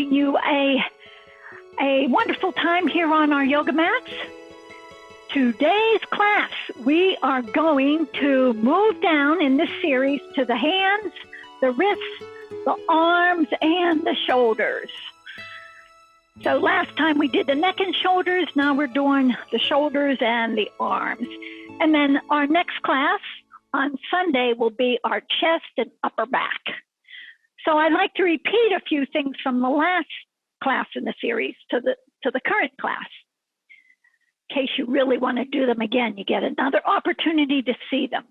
wishing you a wonderful time here on our yoga mats. Today's class, we are going to move down in this series to the hands, the wrists, the arms, and the shoulders. So last time we did the neck and shoulders, now we're doing the shoulders and the arms. And then our next class on Sunday will be our chest and upper back. So I'd like to repeat a few things from the last class in the series to the current class. In case you really want to do them again, you get another opportunity to see them.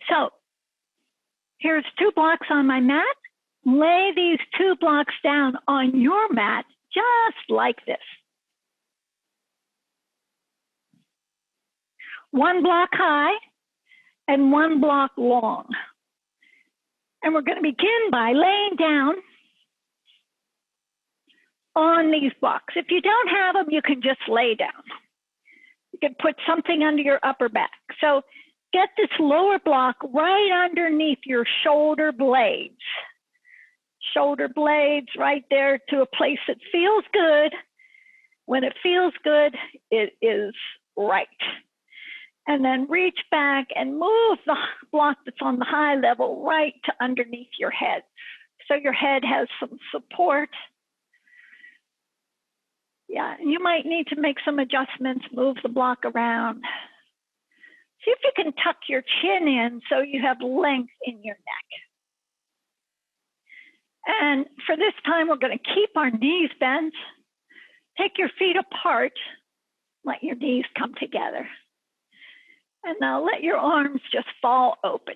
So here's 2 blocks on my mat. Lay these 2 blocks down on your mat, just like this. 1 block high and 1 block long. And we're going to begin by laying down on these blocks. If you don't have them, you can just lay down. You can put something under your upper back. So get this lower block right underneath your shoulder blades. Shoulder blades right there to a place that feels good. When it feels good, it is right. And then reach back and move the block that's on the high level right to underneath your head. So your head has some support. Yeah, you might need to make some adjustments, move the block around. See if you can tuck your chin in so you have length in your neck. And for this time, we're going to keep our knees bent. Take your feet apart. Let your knees come together. And now let your arms just fall open.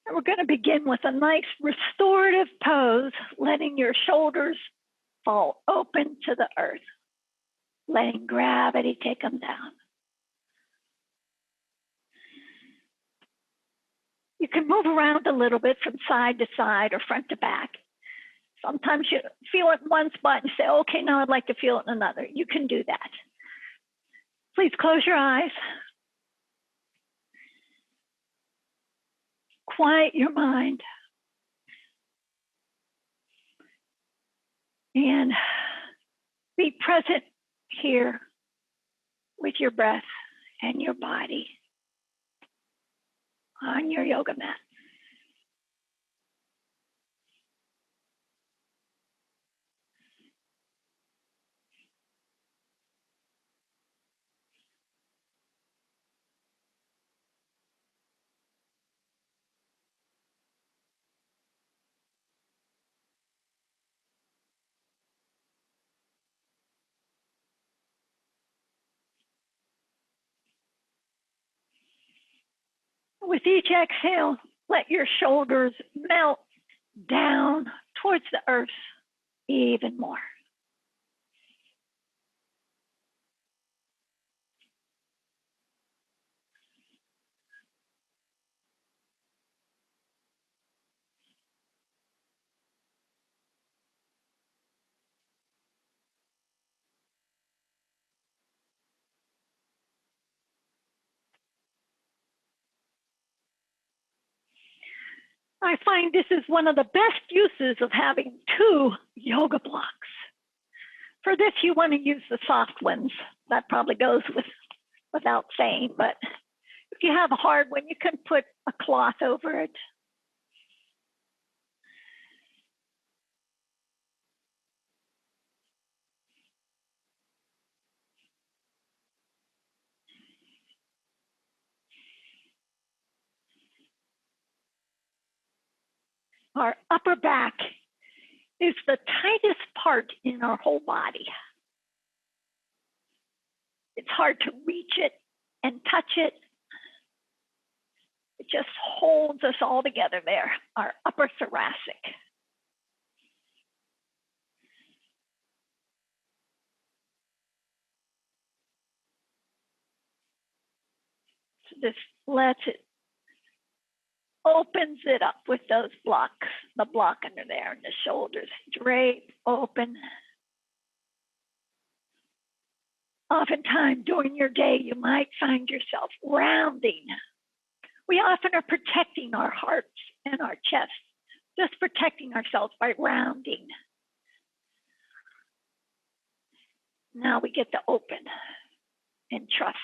And we're going to begin with a nice restorative pose, letting your shoulders fall open to the earth, letting gravity take them down. You can move around a little bit from side to side or front to back. Sometimes you feel it in one spot and say, okay, now I'd like to feel it in another. You can do that. Please close your eyes. Quiet your mind. And be present here with your breath and your body on your yoga mat. With each exhale, let your shoulders melt down towards the earth even more. I find this is one of the best uses of having 2 yoga blocks. For this, you want to use the soft ones. That probably goes without saying, but if you have a hard one, you can put a cloth over it. Our upper back is the tightest part in our whole body. It's hard to reach it and touch it. It just holds us all together there, our upper thoracic. So this lets it, opens it up with those blocks, the block under there and the shoulders drape open. Oftentimes during your day, you might find yourself rounding. We often are protecting our hearts and our chest just protecting ourselves by rounding. Now we get to open and trust.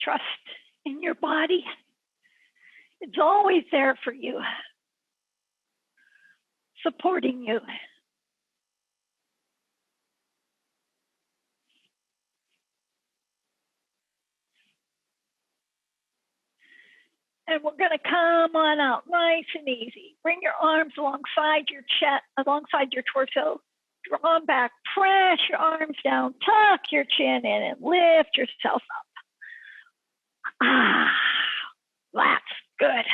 Trust in your body. It's always there for you, supporting you. And we're going to come on out nice and easy. Bring your arms alongside your chest, alongside your torso. Draw them back, press your arms down, tuck your chin in and lift yourself up. Ah, that's good.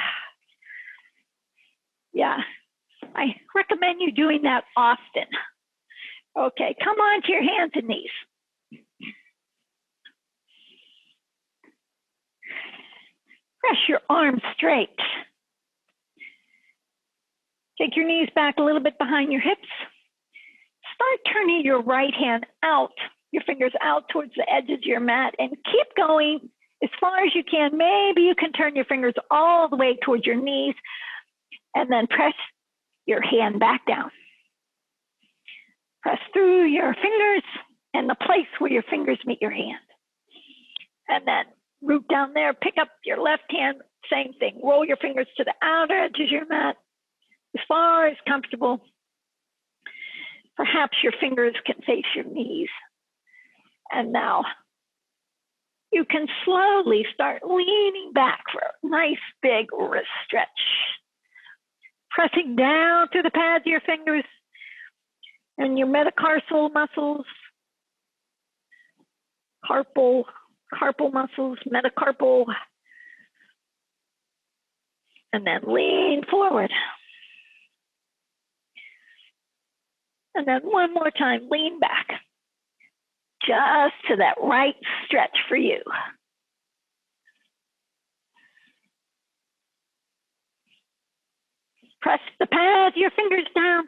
Yeah, I recommend you doing that often. Okay, come on to your hands and knees. Press your arms straight. Take your knees back a little bit behind your hips. Start turning your right hand out, your fingers out towards the edges of your mat, and keep going as far as you can. Maybe you can turn your fingers all the way towards your knees and then press your hand back down. Press through your fingers and the place where your fingers meet your hand. And then root down there, pick up your left hand, same thing. Roll your fingers to the outer edges of your mat as far as comfortable. Perhaps your fingers can face your knees. And now you can slowly start leaning back for a nice big wrist stretch. Pressing down through the pads of your fingers and your metatarsal muscles, carpal muscles, metacarpal, and then lean forward. And then one more time, lean back, just to that right stretch for you. Press the pads of your fingers down.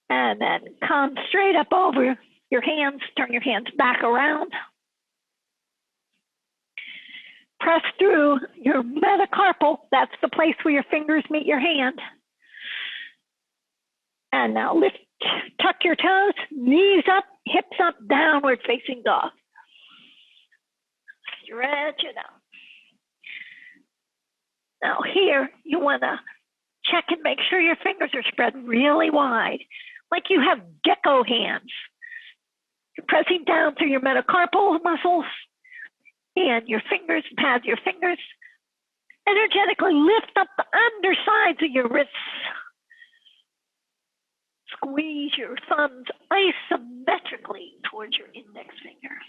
And then come straight up over your hands, turn your hands back around. Press through your metacarpal, that's the place where your fingers meet your hand. And now lift, tuck your toes, knees up, hips up, downward facing dog. Stretch it out. Now here, you wanna check and make sure your fingers are spread really wide, like you have gecko hands. You're pressing down through your metacarpal muscles and your fingers, pads your fingers. Energetically lift up the undersides of your wrists. Squeeze your thumbs isometrically towards your index fingers.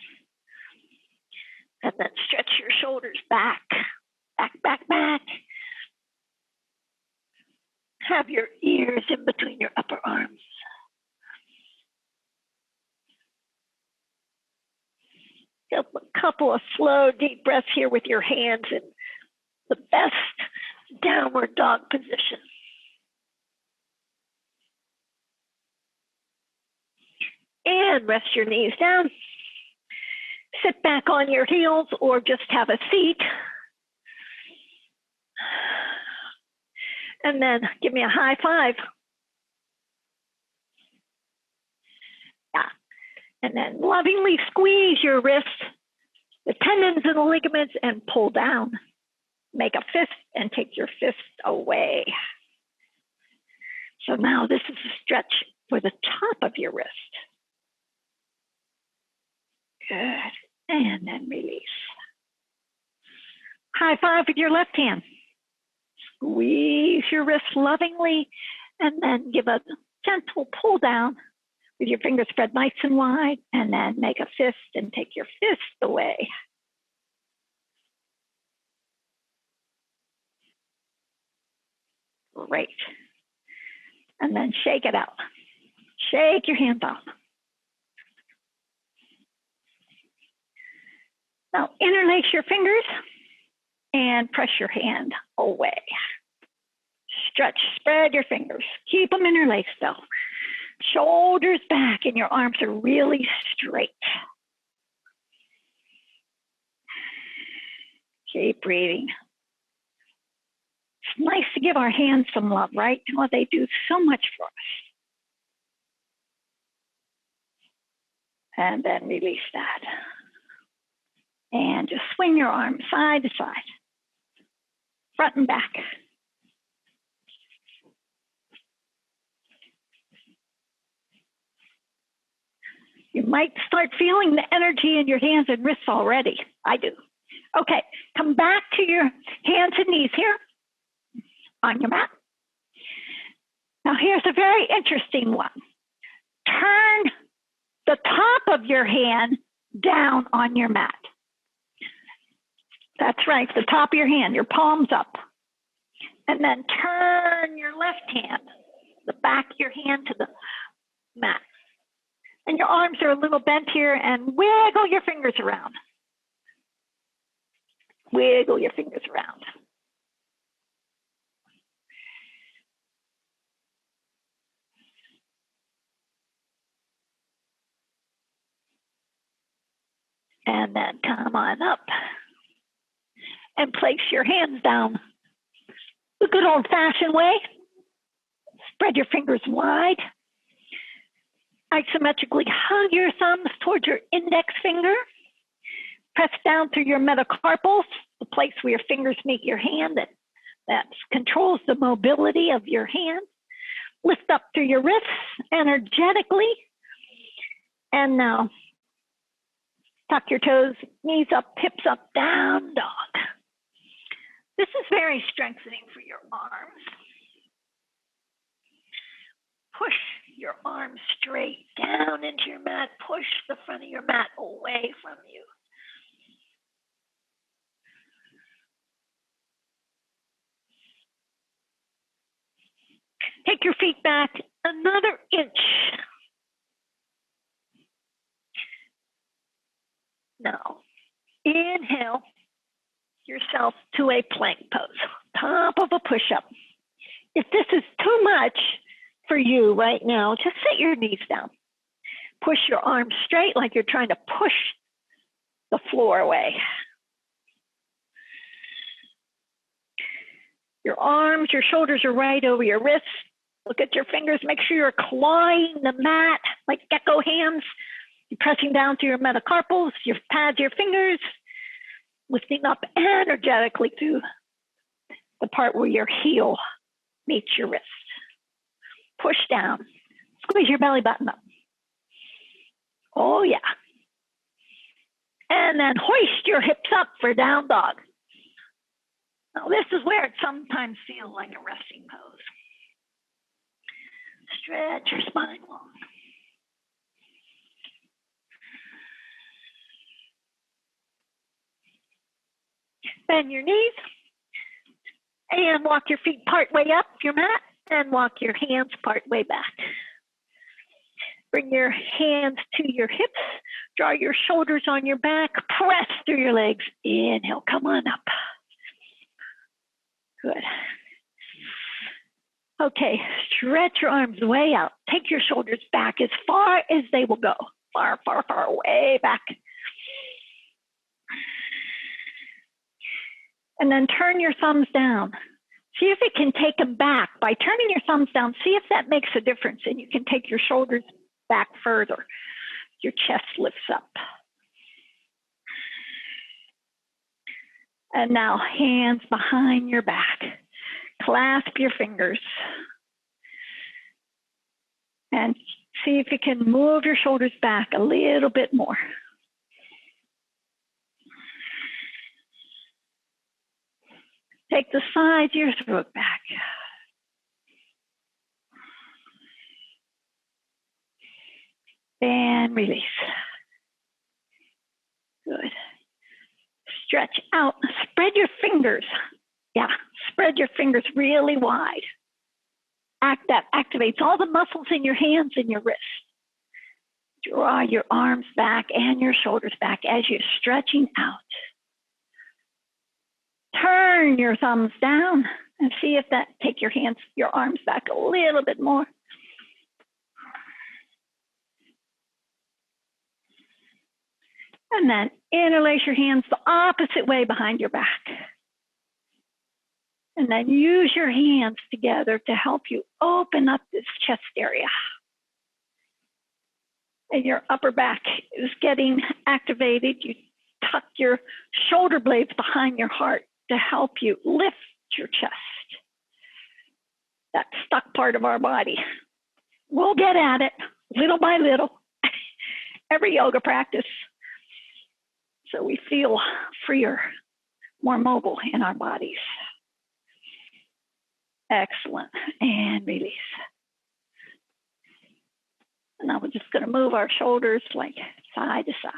And then stretch your shoulders back, back. Have your ears in between your upper arms. A couple of slow, deep breaths here with your hands in the best downward dog position. And rest your knees down. Sit back on your heels or just have a seat. And then give me a high five. Yeah. And then lovingly squeeze your wrists, the tendons and the ligaments, and pull down. Make a fist and take your fist away. So now this is a stretch for the top of your wrist. Good. And then release. High five with your left hand. Squeeze your wrist lovingly, and then give a gentle pull down with your fingers spread nice and wide, and then make a fist and take your fist away. Great. And then shake it out. Shake your hands off. Now interlace your fingers and press your hand away. Stretch, spread your fingers. Keep them interlaced though. Shoulders back and your arms are really straight. Keep breathing. It's nice to give our hands some love, right? Well, they do so much for us. And then release that. And just swing your arms side to side, front and back. You might start feeling the energy in your hands and wrists already. I do. Okay, come back to your hands and knees here on your mat. Now here's a very interesting one. Turn the top of your hand down on your mat. That's right, the top of your hand, your palms up. And then turn your left hand, the back of your hand to the mat. And your arms are a little bent here, and wiggle your fingers around. Wiggle your fingers around. And then come on up and place your hands down the good old-fashioned way. Spread your fingers wide. Isometrically hug your thumbs towards your index finger. Press down through your metacarpals, the place where your fingers meet your hand that controls the mobility of your hand. Lift up through your wrists energetically. And now tuck your toes, knees up, hips up, down dog. This is very strengthening for your arms. Push your arms straight down into your mat. Push the front of your mat away from you. Take your feet back another inch. Now, inhale yourself to a plank pose, top of a push-up. If this is too much for you right now, just set your knees down. Push your arms straight like you're trying to push the floor away. Your arms, your shoulders are right over your wrists. Look at your fingers. Make sure you're clawing the mat like gecko hands. You're pressing down through your metacarpals, your pads, your fingers, lifting up energetically to the part where your heel meets your wrist. Push down. Squeeze your belly button up. Oh, yeah. And then hoist your hips up for down dog. Now, this is where it sometimes feels like a resting pose. Stretch your spine long. Bend your knees and walk your feet part way up your mat and walk your hands part way back. Bring your hands to your hips, draw your shoulders on your back, press through your legs. Inhale, come on up. Good. Okay, stretch your arms way out. Take your shoulders back as far as they will go. Far, far, far, way back. And then turn your thumbs down. See if it can take them back. By turning your thumbs down, see if that makes a difference, and you can take your shoulders back further. Your chest lifts up. And now hands behind your back. Clasp your fingers. And see if you can move your shoulders back a little bit more. Take the sides of your throat back. And release. Good. Stretch out. Spread your fingers. Yeah, spread your fingers really wide. That activates all the muscles in your hands and your wrists. Draw your arms back and your shoulders back as you're stretching out. Turn your thumbs down and see if that, take your hands, your arms back a little bit more. And then interlace your hands the opposite way behind your back. And then use your hands together to help you open up this chest area. And your upper back is getting activated. You tuck your shoulder blades behind your heart to help you lift your chest. That stuck part of our body. We'll get at it little by little, every yoga practice, so we feel freer, more mobile in our bodies. Excellent, and release. And now we're just gonna move our shoulders like side to side.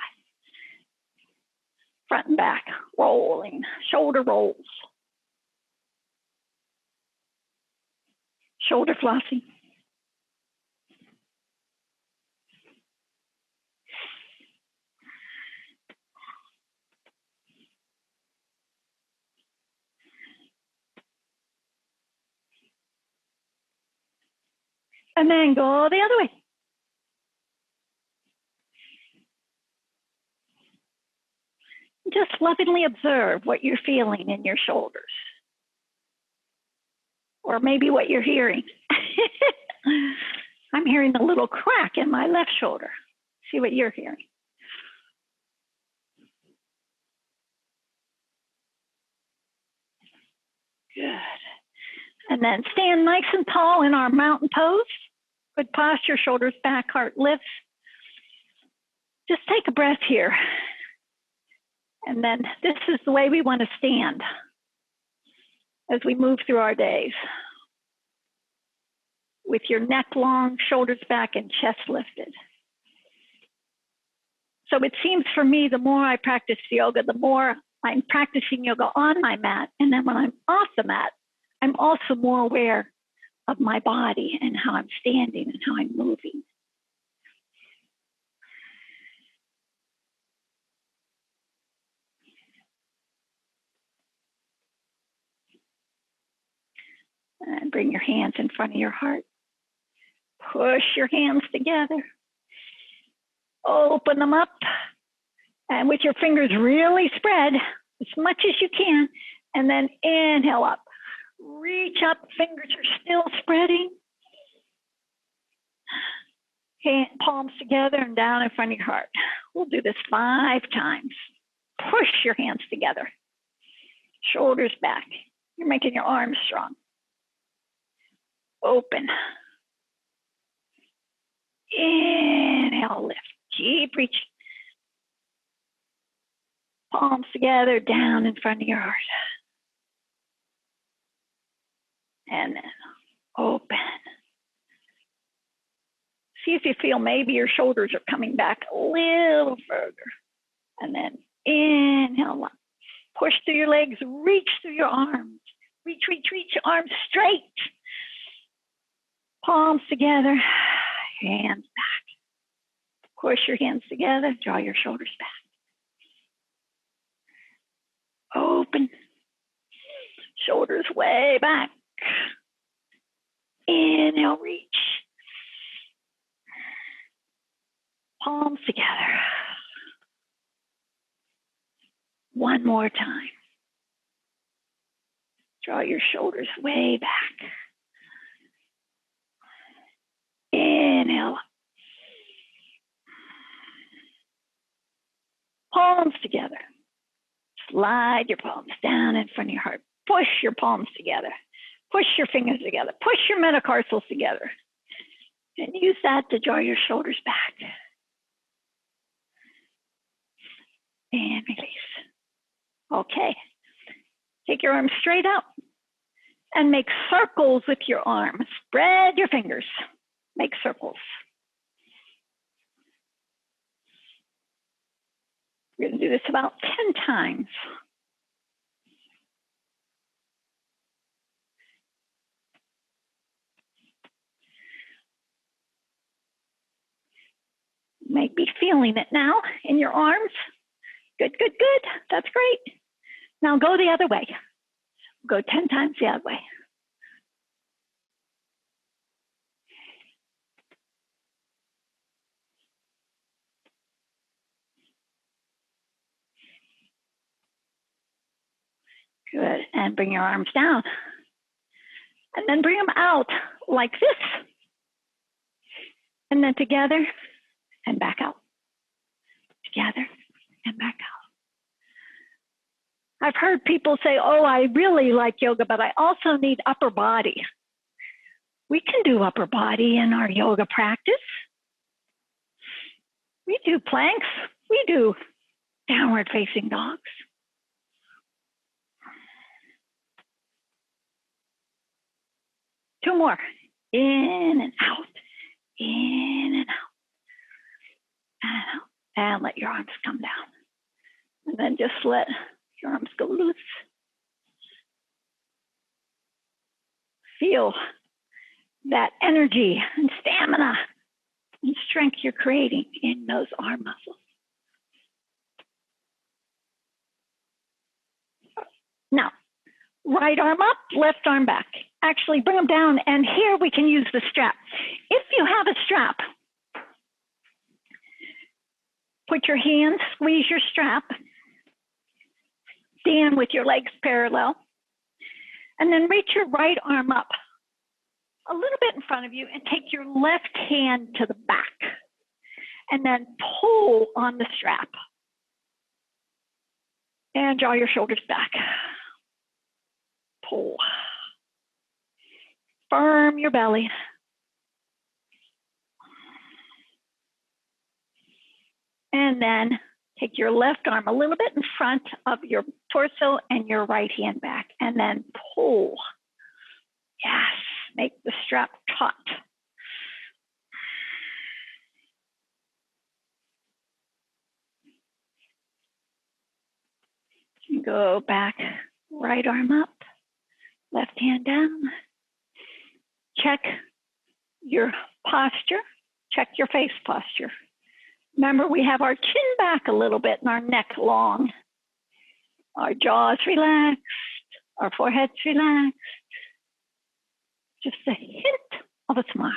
Front and back, rolling, shoulder rolls. Shoulder flossing. And then go the other way. Just lovingly observe what you're feeling in your shoulders. Or maybe what you're hearing. I'm hearing a little crack in my left shoulder. See what you're hearing. Good. And then stand nice and tall in our mountain pose. Good posture, shoulders back, heart lifts. Just take a breath here. And then this is the way we want to stand as we move through our days. With your neck long, shoulders back, and chest lifted. So it seems for me, the more I practice yoga, the more I'm practicing yoga on my mat. And then when I'm off the mat, I'm also more aware of my body and how I'm standing and how I'm moving. And bring your hands in front of your heart. Push your hands together. Open them up. And with your fingers really spread as much as you can. And then inhale up. Reach up, fingers are still spreading. Palms together and down in front of your heart. We'll do this 5 times. Push your hands together. Shoulders back. You're making your arms strong. Open. Inhale, lift. Keep reaching. Palms together, down in front of your heart. And then open. See if you feel maybe your shoulders are coming back a little further. And then inhale up. Push through your legs, reach through your arms. Reach, reach, reach, arms straight. Palms together, hands back. Push your hands together, draw your shoulders back. Open. Shoulders way back. Inhale, reach. Palms together. One more time. Draw your shoulders way back. Inhale. Palms together. Slide your palms down in front of your heart. Push your palms together. Push your fingers together. Push your metatarsals together. And use that to draw your shoulders back. And release. Okay. Take your arms straight up and make circles with your arms. Spread your fingers. Make circles. We're going to do this about 10 times. may be feeling it now in your arms. Good, good, good. That's great. Now go the other way. Go 10 times the other way. Good, and bring your arms down. And then bring them out like this. And then together and back out. Together and back out. I've heard people say, oh, I really like yoga, but I also need upper body. We can do upper body in our yoga practice. We do planks. We do downward facing dogs. Two more. In and out. In and out. And out. And let your arms come down. And then just let your arms go loose. Feel that energy and stamina and strength you're creating in those arm muscles. Now, right arm up, left arm back. Actually, bring them down, and here we can use the strap. If you have a strap, put your hands, squeeze your strap, stand with your legs parallel, and then reach your right arm up a little bit in front of you and take your left hand to the back, and then pull on the strap. And draw your shoulders back. Pull. Firm your belly. And then take your left arm a little bit in front of your torso and your right hand back, and then pull. Yes, make the strap taut. Go back, right arm up, left hand down. Check your posture, check your face posture. Remember, we have our chin back a little bit and our neck long. Our jaws relaxed, our forehead's relaxed. Just a hint of a smile.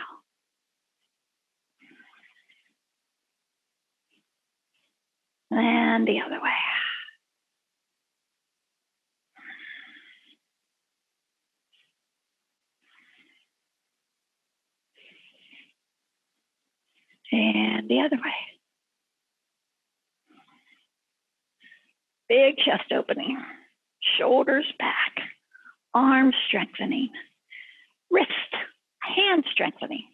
And the other way. And the other way. Big chest opening, shoulders back, arms strengthening, wrist, hand strengthening.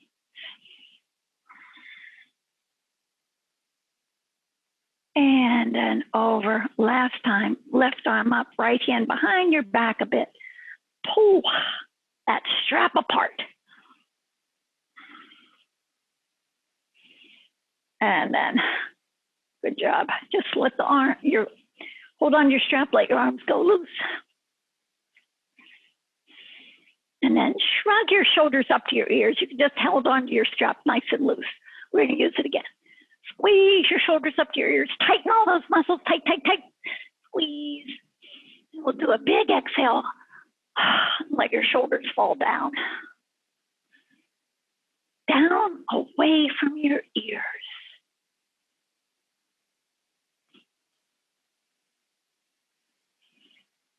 And then over, last time, left arm up, right hand behind your back a bit. Pull that strap apart. And then, good job. Just let the arm, hold on your strap, let your arms go loose. And then shrug your shoulders up to your ears. You can just hold on to your strap nice and loose. We're gonna use it again. Squeeze your shoulders up to your ears. Tighten all those muscles, tight, tight, tight. Squeeze. And we'll do a big exhale. Let your shoulders fall down. Down, away from your ears.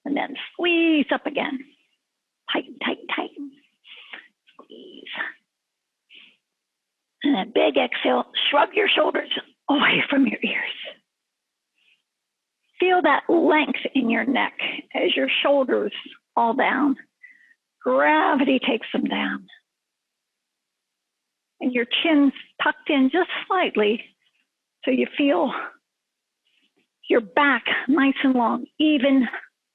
And then squeeze up again. Tighten, tighten, tighten. Squeeze. And then big exhale. Shrug your shoulders away from your ears. Feel that length in your neck as your shoulders fall down. Gravity takes them down. And your chin's tucked in just slightly so you feel your back nice and long. Even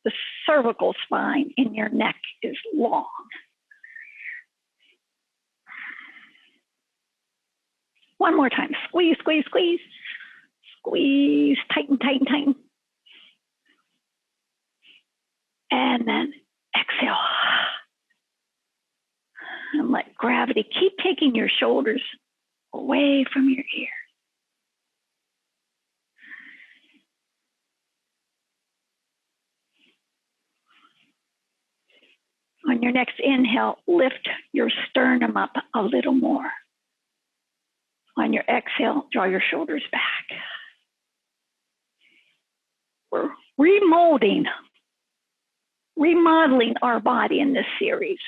the cervical spine in your neck is long. One more time. Squeeze, squeeze, squeeze. Squeeze, tighten, tighten, tighten. And then exhale. And let gravity keep taking your shoulders away from your ears. On your next inhale, lift your sternum up a little more. On your exhale, draw your shoulders back. We're remodeling, remodeling our body in this series.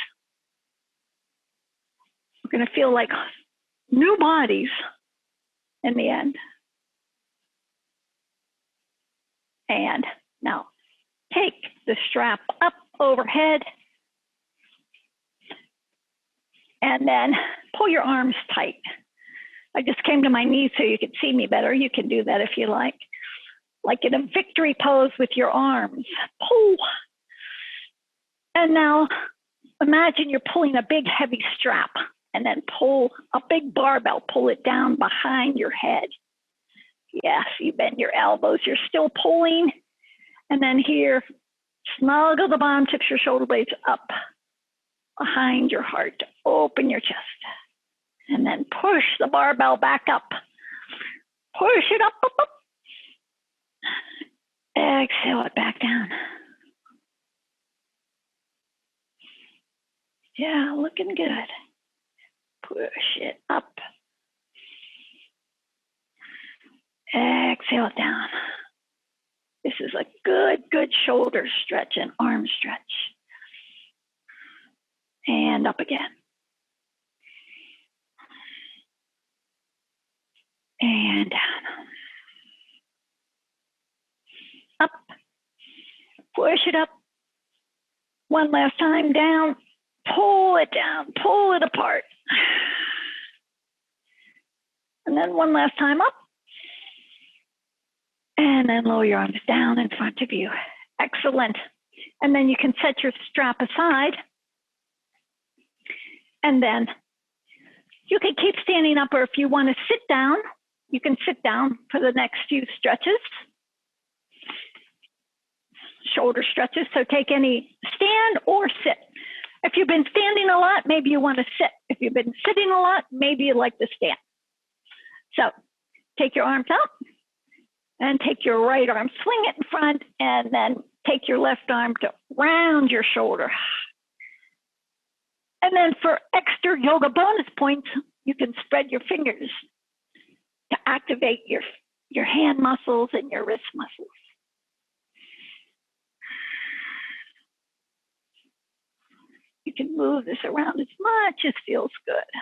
We're going to feel like new bodies in the end. And now take the strap up overhead and then pull your arms tight. I just came to my knees so you could see me better. You can do that if you like in a victory pose with your arms. Pull. And now imagine you're pulling a big heavy strap and then pull a big barbell, pull it down behind your head. Yes, you bend your elbows, you're still pulling. And then here, snuggle the bottom tips of your shoulder blades up behind your heart, open your chest. And then push the barbell back up. Push it up, up, up. Exhale it back down. Yeah, looking good. Push it up. Exhale it down. This is a good shoulder stretch and arm stretch. And up again. And down. Up. Push it up. One last time down. Pull it down. Pull it apart. And then one last time up. And then lower your arms down in front of you. Excellent. And then you can set your strap aside. And then you can keep standing up, or if you want to sit down, you can sit down for the next few stretches. Shoulder stretches, so take any stand or sit. If you've been standing a lot, maybe you want to sit. If you've been sitting a lot, maybe you like to stand. So take your arms out and take your right arm, swing it in front, and then take your left arm to round your shoulder. And then for extra yoga bonus points, you can spread your fingers to activate your hand muscles and your wrist muscles. You can move this around as much as feels good.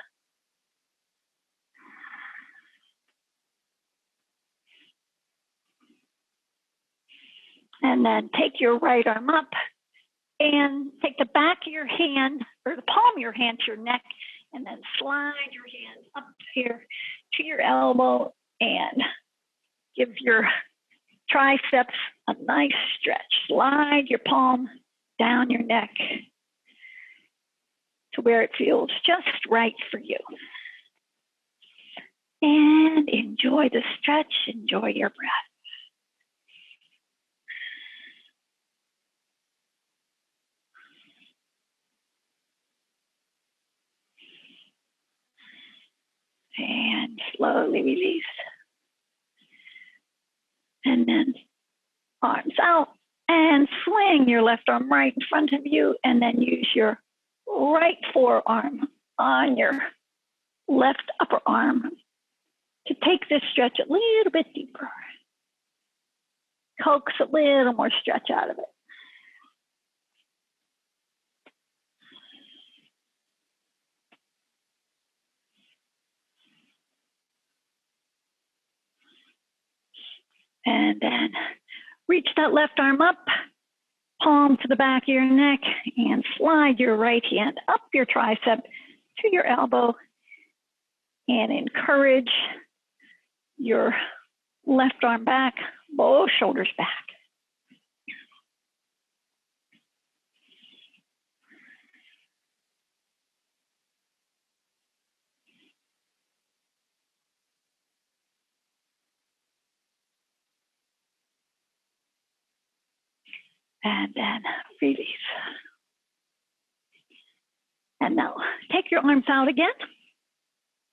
And then take your right arm up and take the back of your hand, or the palm of your hand to your neck, and then slide your hand up here to your elbow and give your triceps a nice stretch. Slide your palm down your neck to where it feels just right for you. And enjoy the stretch, enjoy your breath. And slowly release. And then arms out and swing your left arm right in front of you, and then use your right forearm on your left upper arm to take this stretch a little bit deeper. Coax a little more stretch out of it. And then reach that left arm up, palm to the back of your neck, and slide your right hand up your tricep to your elbow, and encourage your left arm back, both shoulders back. And then release. And now take your arms out again.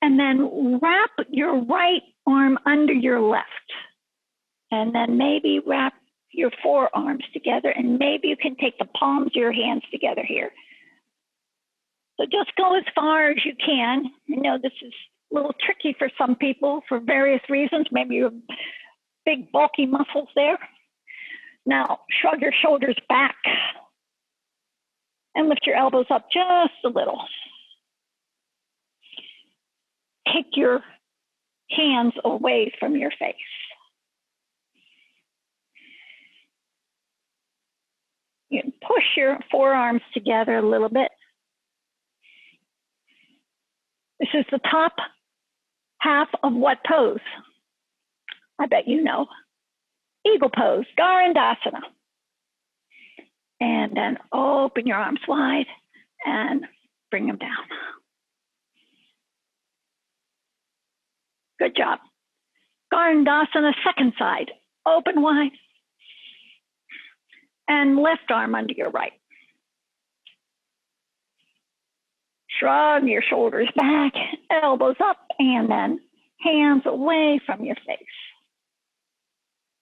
And then wrap your right arm under your left. And then maybe wrap your forearms together. And maybe you can take the palms of your hands together here. So just go as far as you can. I know this is a little tricky for some people for various reasons. Maybe you have big, bulky muscles there. Now, shrug your shoulders back and lift your elbows up just a little. Take your hands away from your face. You can push your forearms together a little bit. This is the top half of what pose? I bet you know. Eagle pose, Garandasana. And then open your arms wide and bring them down. Good job. Garandasana, second side. Open wide. And left arm under your right. Shrug your shoulders back, elbows up, and then hands away from your face.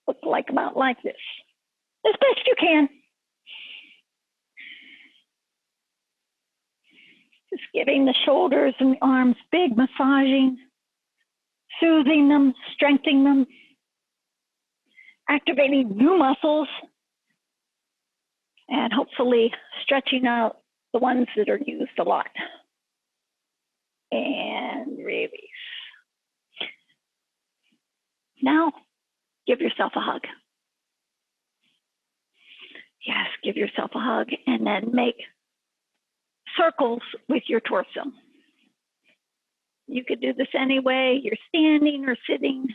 Look like about like this. As best you can. Just giving the shoulders and the arms big massaging, soothing them, strengthening them, activating new muscles, and hopefully stretching out the ones that are used a lot. And release. Now, give yourself a hug. Yes, give yourself a hug and then make circles with your torso. You could do this any way, you're standing or sitting.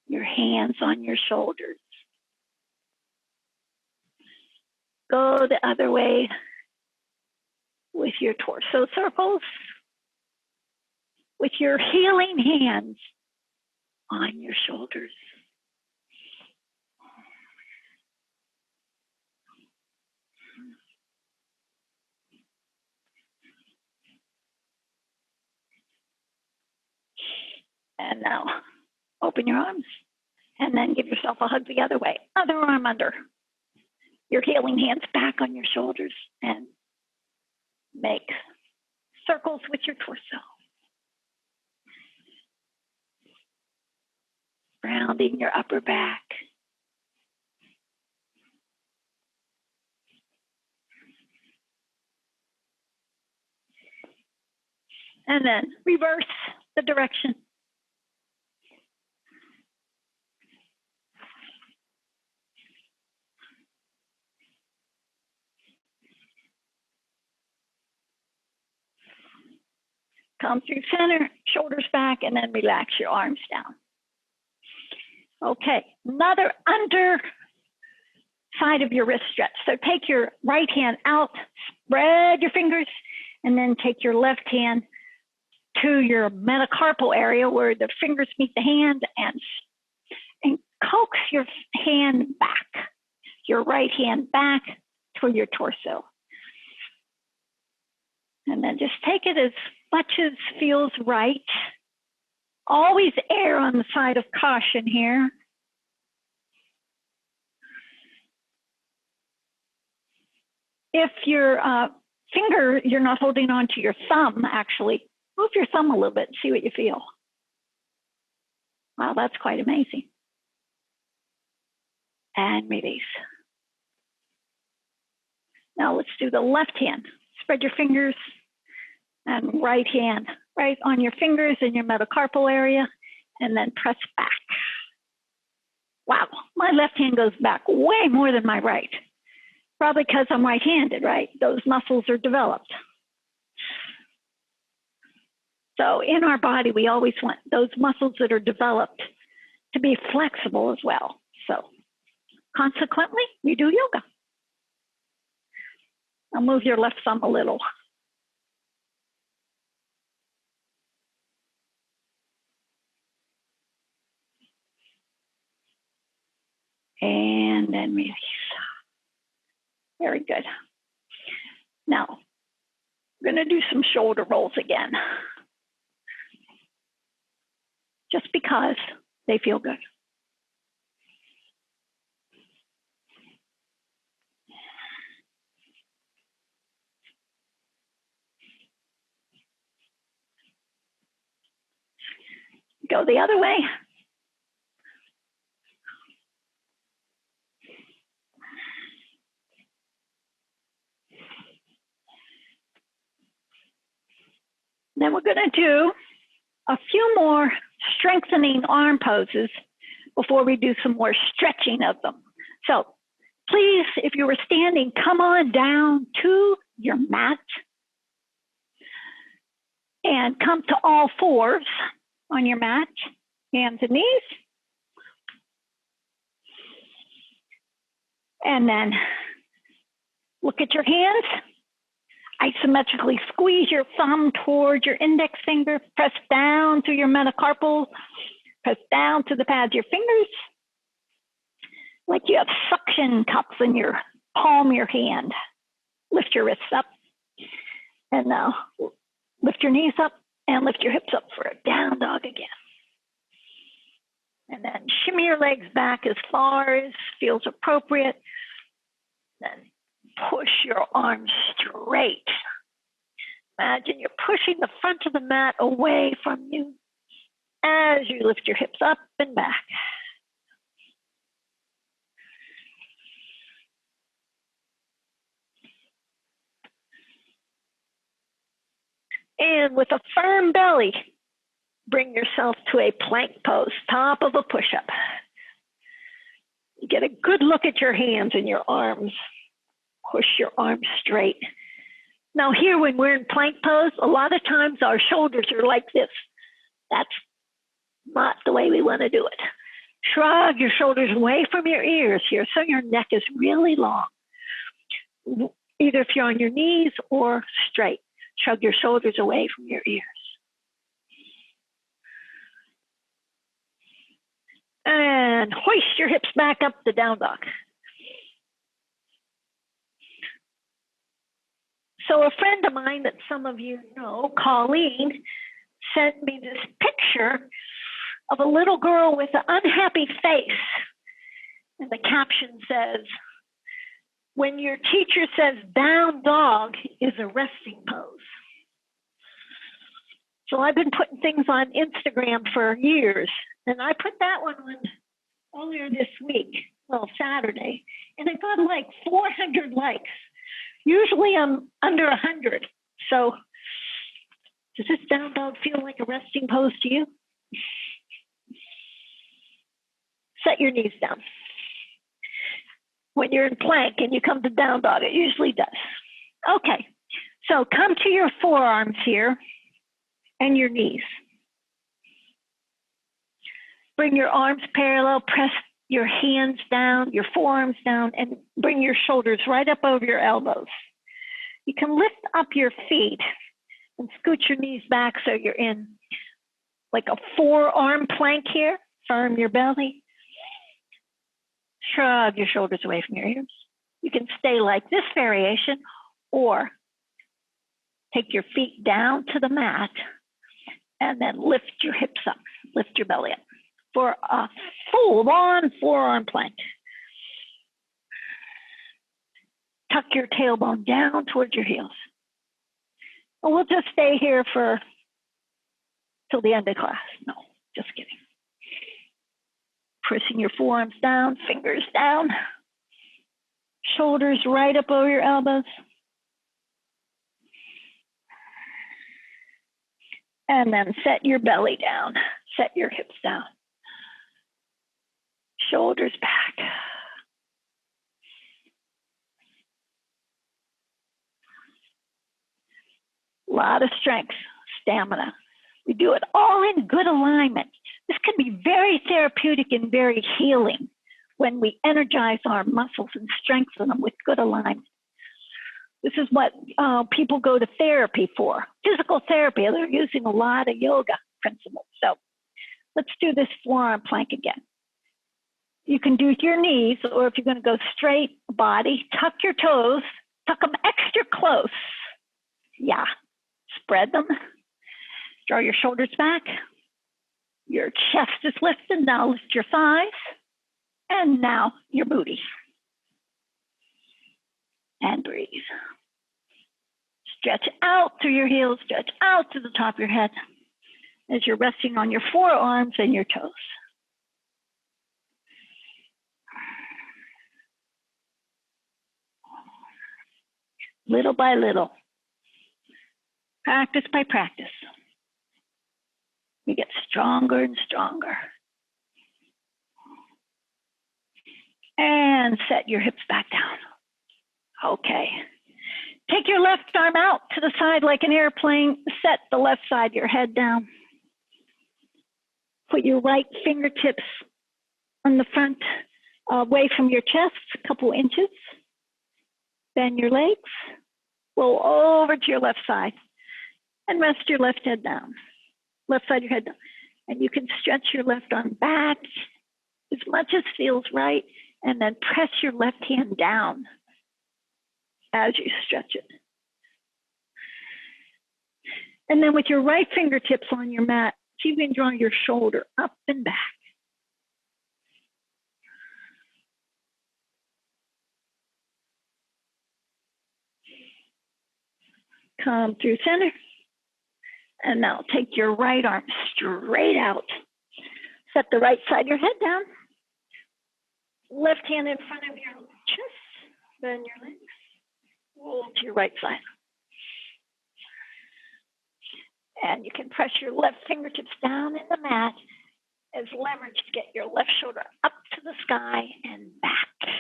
Your hands on your shoulders. Go the other way with your torso circles, with your healing hands on your shoulders. And now open your arms and then give yourself a hug the other way. Other arm under. Your healing hands back on your shoulders and make circles with your torso. Rounding your upper back. And then reverse the direction. Come through center, shoulders back, and then relax your arms down. Okay, another under side of your wrist stretch. So take your right hand out, spread your fingers, and then take your left hand to your metacarpal area where the fingers meet the hand and coax your hand back, your right hand back toward your torso. And then just take it as much as feels right. Always err on the side of caution here. If your finger, you're not holding on to your thumb, actually, move your thumb a little bit and see what you feel. Wow, that's quite amazing. And release. Now let's do the left hand. Spread your fingers and right hand right on your fingers in your metacarpal area, and then press back. Wow, my left hand goes back way more than my right. Probably because I'm right-handed, right? Those muscles are developed. So in our body, we always want those muscles that are developed to be flexible as well. So consequently, we do yoga. I'll move your left thumb a little. And then release. Very good. Now, we're going to do some shoulder rolls again. just because they feel good. Go the other way. Then we're going to do a few more strengthening arm poses before we do some more stretching of them. So please, if you were standing, come on down to your mat and come to all fours on your mat, hands and knees. And then look at your hands. Isometrically squeeze your thumb towards your index finger. Press down through your metacarpal. Press down to the pads of your fingers. Like you have suction cups in your palm of your hand. Lift your wrists up. And now lift your knees up and lift your hips up for a down dog again. And then shimmy your legs back as far as feels appropriate. Then push your arms straight. Imagine you're pushing the front of the mat away from you as you lift your hips up and back. And with a firm belly, bring yourself to a plank pose, top of a push-up. You get a good look at your hands and your arms. Push your arms straight. Now here, when we're in plank pose, a lot of times our shoulders are like this. That's not the way we want to do it. Shrug your shoulders away from your ears here so your neck is really long. Either if you're on your knees or straight. Shrug your shoulders away from your ears. And hoist your hips back up to down dog. So a friend of mine that some of you know, Colleen, sent me this picture of a little girl with an unhappy face. And the caption says, when your teacher says down dog is a resting pose. So I've been putting things on Instagram for years. And I put that one on earlier this week, well, Saturday. And I got like 400 likes. Usually I'm under 100. So does this down dog feel like a resting pose to you? Set your knees down. When you're in plank and you come to down dog, it usually does. Okay, so come to your forearms here and your knees. Bring your arms parallel, press your hands down, your forearms down, and bring your shoulders right up over your elbows. You can lift up your feet and scoot your knees back so you're in like a forearm plank here. Firm your belly. Shrug your shoulders away from your ears. You can stay like this variation or take your feet down to the mat and then lift your hips up, lift your belly up for a full-on forearm plank. Tuck your tailbone down towards your heels. And we'll just stay here for till the end of class. No, just kidding. Pressing your forearms down, fingers down, shoulders right up over your elbows. And then set your belly down, set your hips down. Shoulders back. A lot of strength, stamina. We do it all in good alignment. This can be very therapeutic and very healing when we energize our muscles and strengthen them with good alignment. This is what people go to therapy for, physical therapy. They're using a lot of yoga principles. So let's do this forearm plank again. You can do your knees, or if you're going to go straight body, tuck your toes, tuck them extra close. Yeah, spread them. Draw your shoulders back. Your chest is lifted. Now lift your thighs. And now your booty. And breathe. Stretch out through your heels, stretch out to the top of your head as you're resting on your forearms and your toes. Little by little, practice by practice, we get stronger and stronger. And set your hips back down. Okay. Take your left arm out to the side like an airplane. Set the left side of your head down. Put your right fingertips on the front, away from your chest, a couple inches. Bend your legs. Roll over to your left side. And rest your left head down. Left side of your head down. And you can stretch your left arm back as much as feels right. And then press your left hand down as you stretch it. And then with your right fingertips on your mat, see if you can draw your shoulder up and back. Come through center. And now take your right arm straight out. Set the right side of your head down. Left hand in front of your chest. Bend your legs. Roll to your right side. And you can press your left fingertips down in the mat as leverage to get your left shoulder up to the sky and back.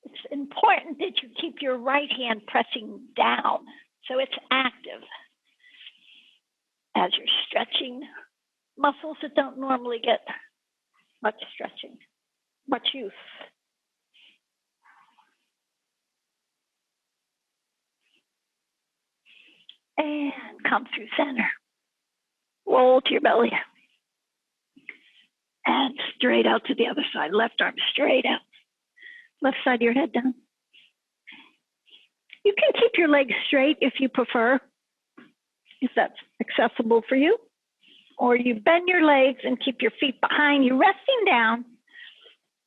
It's important that you keep your right hand pressing down so it's active as you're stretching muscles that don't normally get much stretching, much use. And come through center. Roll to your belly. And straight out to the other side. Left arm straight out. Left side of your head down. You can keep your legs straight if you prefer, if that's accessible for you. Or you bend your legs and keep your feet behind you, resting down.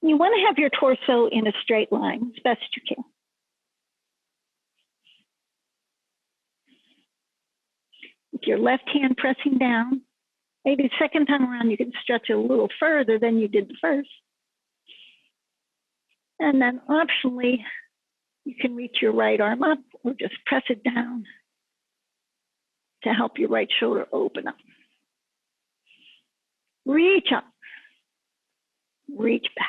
You want to have your torso in a straight line as best you can. With your left hand pressing down, maybe the second time around you can stretch a little further than you did the first. And then optionally, you can reach your right arm up or just press it down to help your right shoulder open up. Reach up, reach back.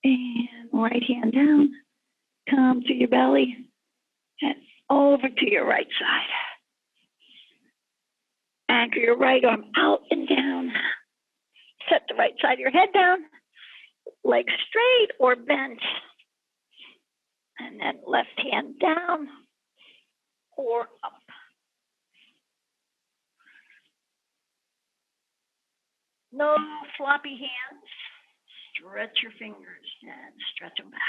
And right hand down, come to your belly and over to your right side. Anchor your right arm out and down. Set the right side of your head down, legs straight or bent. And then left hand down or up. No floppy hands. Stretch your fingers and stretch them back.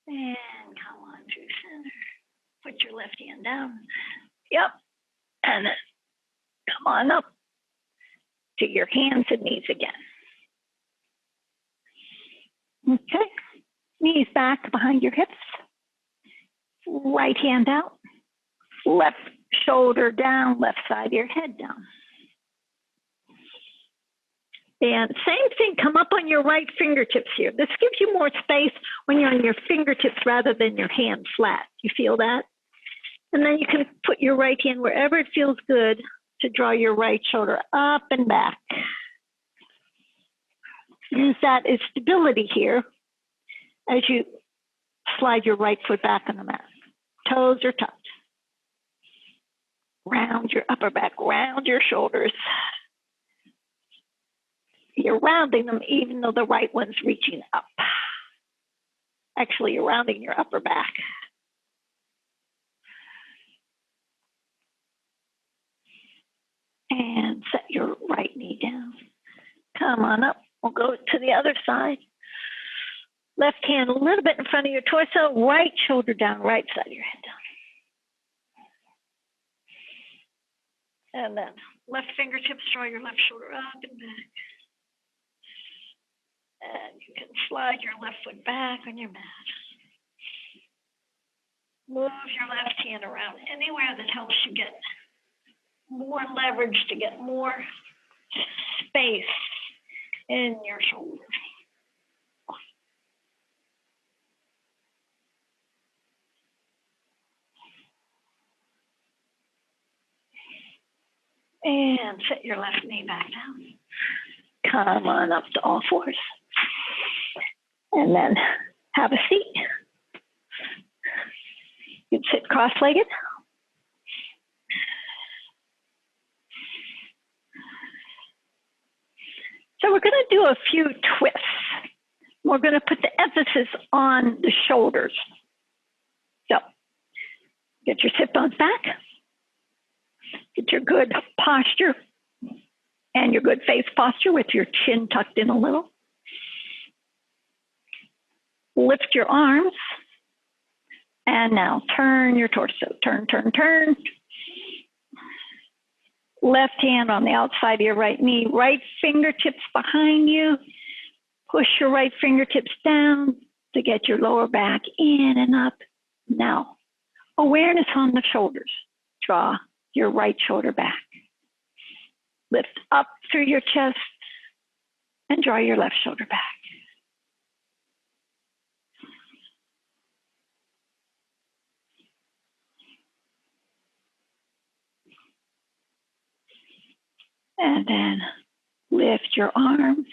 And come on through center. Put your left hand down. Yep. And then come on up to your hands and knees again. Okay. Knees back behind your hips. Right hand out. Left shoulder down, left side of your head down. And same thing, come up on your right fingertips here. This gives you more space when you're on your fingertips rather than your hand flat. You feel that? And then you can put your right hand wherever it feels good to draw your right shoulder up and back. Use that as stability here as you slide your right foot back on the mat. Toes are tucked. Round your upper back, round your shoulders. You're rounding them even though the right one's reaching up. Actually, you're rounding your upper back. Come on up. We'll go to the other side. Left hand a little bit in front of your torso, right shoulder down, right side of your head down. And then left fingertips, draw your left shoulder up and back. And you can slide your left foot back on your mat. Move your left hand around anywhere that helps you get more leverage, to get more space in your shoulder. And set your left knee back down. Come on up to all fours. And then have a seat. You can sit cross-legged. So we're going to do a few twists. We're going to put the emphasis on the shoulders. So get your sit bones back. Get your good posture and your good face posture with your chin tucked in a little. Lift your arms. And now turn your torso. Turn, turn, turn. Left hand on the outside of your right knee. Right fingertips behind you. Push your right fingertips down to get your lower back in and up. Now, awareness on the shoulders. Draw your right shoulder back. Lift up through your chest and draw your left shoulder back. And then lift your arms,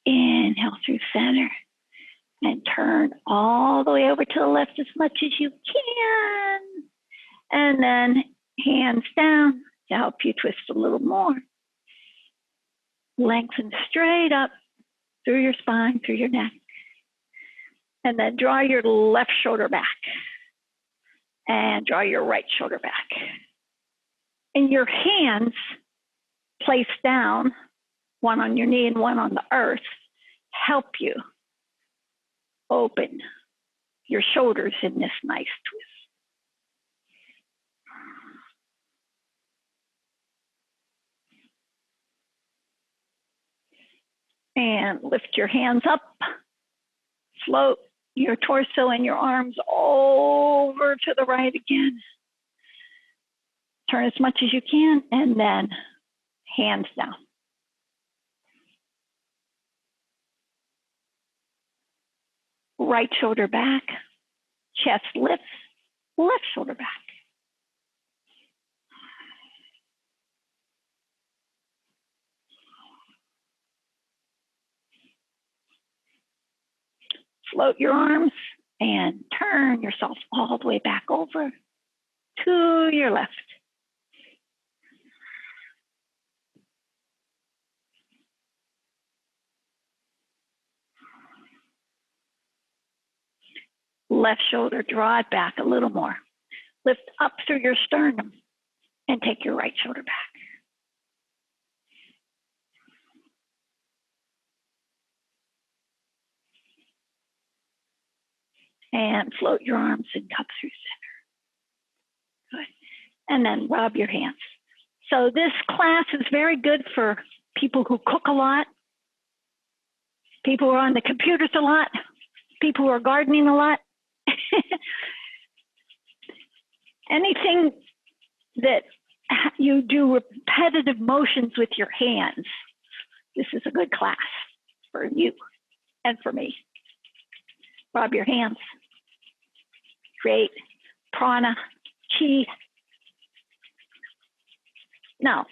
inhale through center, and turn all the way over to the left as much as you can. And then hands down to help you twist a little more. Lengthen straight up through your spine, through your neck. And then draw your left shoulder back. And draw your right shoulder back. And your hands place down, one on your knee and one on the earth, help you open your shoulders in this nice twist. And lift your hands up, float your torso and your arms over to the right again. Turn as much as you can, and then hands down. Right shoulder back, chest lifts, left shoulder back. Float your arms and turn yourself all the way back over to your left. Left shoulder, draw it back a little more. Lift up through your sternum and take your right shoulder back. And float your arms and cup through center. Good. And then rub your hands. So this class is very good for people who cook a lot, people who are on the computers a lot, people who are gardening a lot. Anything that you do repetitive motions with your hands, this is a good class for you and for me. Rub your hands. Create prana, chi. Now,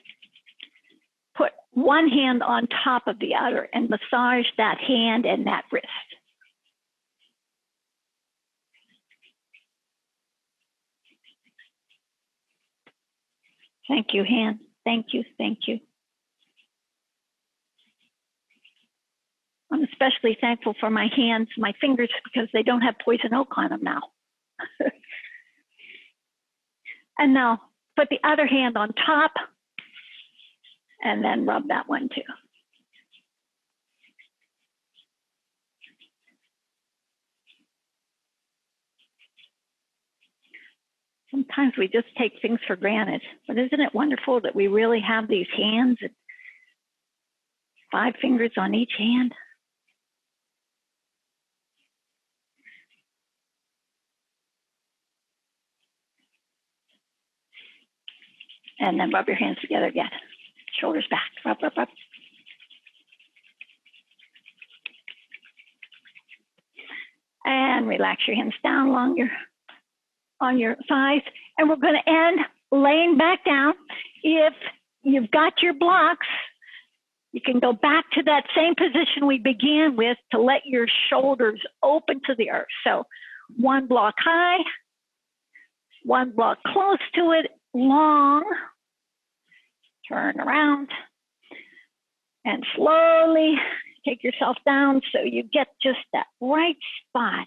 put one hand on top of the other and massage that hand and that wrist. Thank you, hand. Thank you, thank you. I'm especially thankful for my hands, my fingers, because they don't have poison oak on them now. And now put the other hand on top and then rub that one too. Sometimes we just take things for granted, but isn't it wonderful that we really have these hands and 5 fingers on each hand? And then rub your hands together again. Shoulders back, rub, rub, rub. And relax your hands down along on your thighs. And we're going to end laying back down. If you've got your blocks, you can go back to that same position we began with to let your shoulders open to the earth. So 1 block high, 1 block close to it, long. Turn around and slowly take yourself down so you get just that right spot.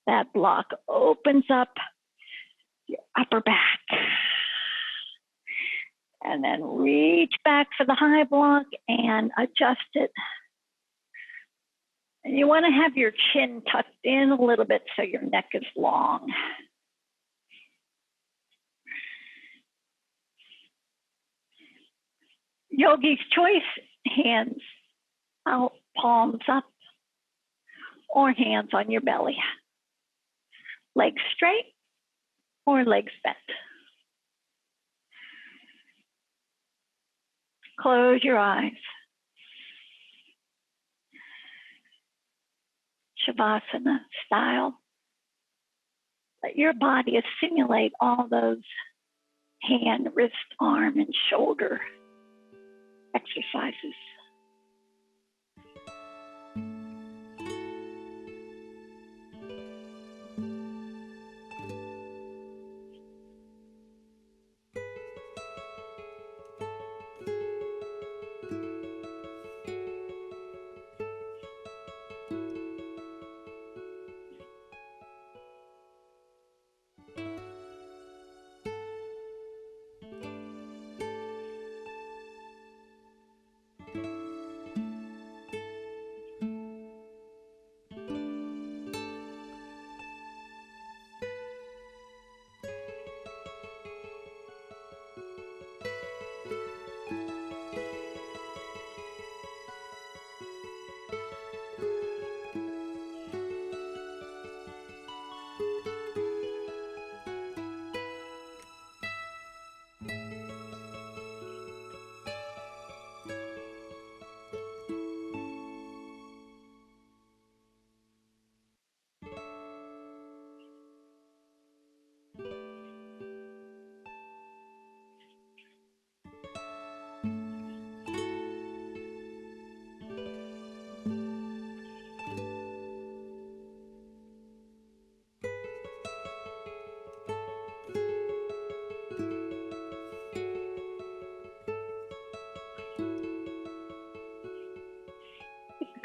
That block opens up your upper back. And then reach back for the high block and adjust it. And you want to have your chin tucked in a little bit so your neck is long. Yogi's choice, hands out, palms up, or hands on your belly. Legs straight or legs bent. Close your eyes. Shavasana style. Let your body assimilate all those hand, wrist, arm, and shoulder exercises.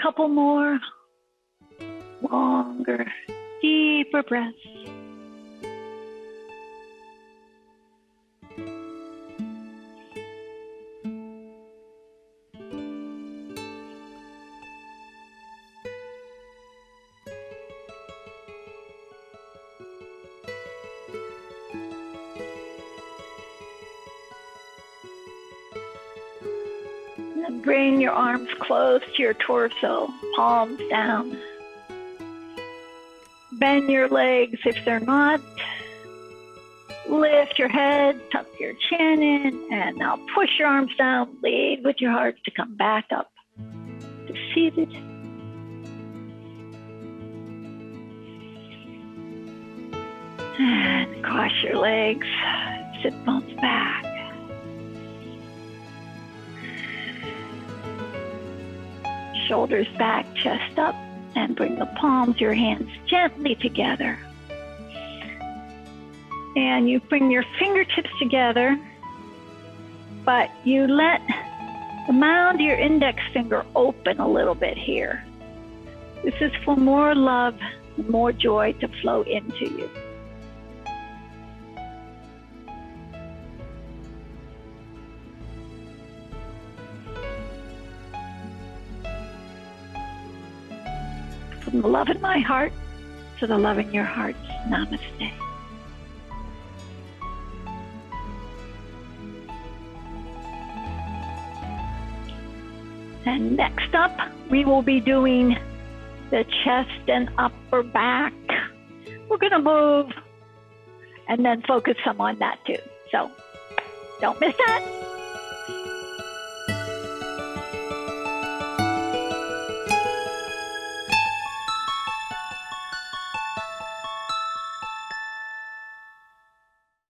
Couple more longer, deeper breaths. And bring your arms close to your torso, palms down. Bend your legs if they're not. Lift your head, tuck your chin in, and now push your arms down. Lead with your heart to come back up to seated. And cross your legs, sit bones back. Shoulders back, chest up, and bring the palms of your hands gently together. And you bring your fingertips together, but you let the mound of your index finger open a little bit here. This is for more love and more joy to flow into you. From the love in my heart to the love in your hearts. Namaste. And next up, we will be doing the chest and upper back. We're going to move and then focus some on that too. So don't miss that.